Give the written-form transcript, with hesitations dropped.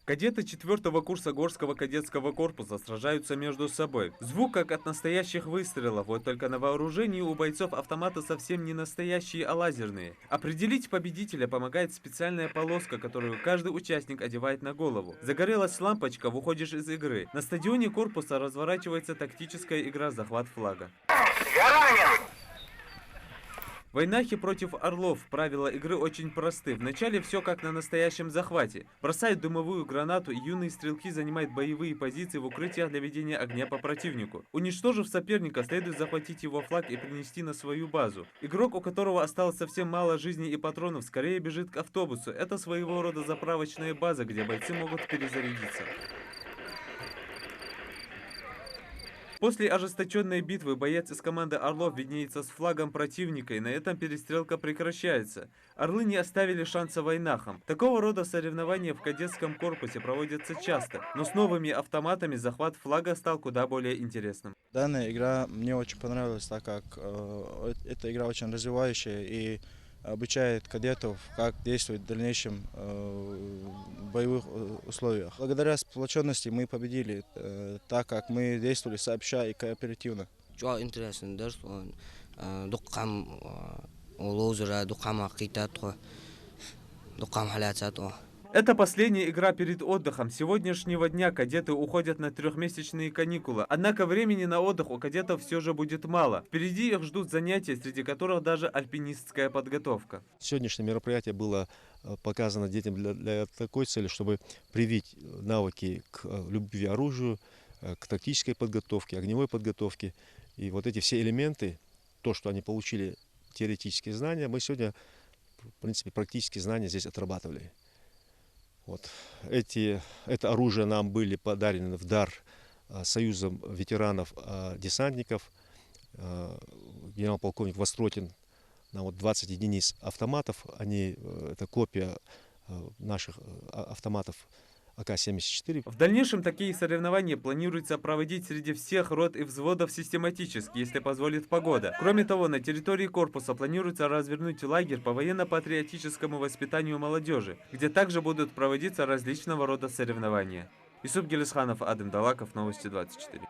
Кадеты 4-го курса Горского кадетского корпуса сражаются между собой. Звук как от настоящих выстрелов, вот только на вооружении у бойцов автоматы совсем не настоящие, а лазерные. Определить победителя помогает специальная полоска, которую каждый участник одевает на голову. Загорелась лампочка, выходишь из игры. На стадионе корпуса разворачивается тактическая игра «Захват флага». Я ранен! В Войнахе против Орлов правила игры очень просты. Вначале все как на настоящем захвате. Бросают дымовую гранату, и юные стрелки занимают боевые позиции в укрытиях для ведения огня по противнику. Уничтожив соперника, следует захватить его флаг и принести на свою базу. Игрок, у которого осталось совсем мало жизни и патронов, скорее бежит к автобусу. Это своего рода заправочная база, где бойцы могут перезарядиться. После ожесточенной битвы боец из команды «Орлов» виднеется с флагом противника, и на этом перестрелка прекращается. «Орлы» не оставили шанса войнахам. Такого рода соревнования в кадетском корпусе проводятся часто, но с новыми автоматами захват флага стал куда более интересным. Данная игра мне очень понравилась, так как эта игра очень развивающая и обучает кадетов, как действовать в дальнейшем боевых условиях. Благодаря сплоченности мы победили, так как мы действовали сообща и кооперативно. Çok interesandır. Дуккам лозера, дуккам акитат, дуккам халятат. Это последняя игра перед отдыхом. С сегодняшнего дня кадеты уходят на трехмесячные каникулы. Однако времени на отдых у кадетов все же будет мало. Впереди их ждут занятия, среди которых даже альпинистская подготовка. Сегодняшнее мероприятие было показано детям для такой цели, чтобы привить навыки к любви к оружию, к тактической подготовке, огневой подготовке. И вот эти все элементы, то, что они получили теоретические знания, мы сегодня, в принципе, практические знания здесь отрабатывали. Вот. Это оружие нам были подарены в дар Союзом ветеранов-десантников. Генерал-полковник Востротин нам 20 единиц автоматов. Это копия наших автоматов АК-74. В дальнейшем такие соревнования планируется проводить среди всех рот и взводов систематически, если позволит погода. Кроме того, на территории корпуса планируется развернуть лагерь по военно-патриотическому воспитанию молодежи, где также будут проводиться различного рода соревнования. Юсуп Гелисханов, Адем Далаков, Новости 24.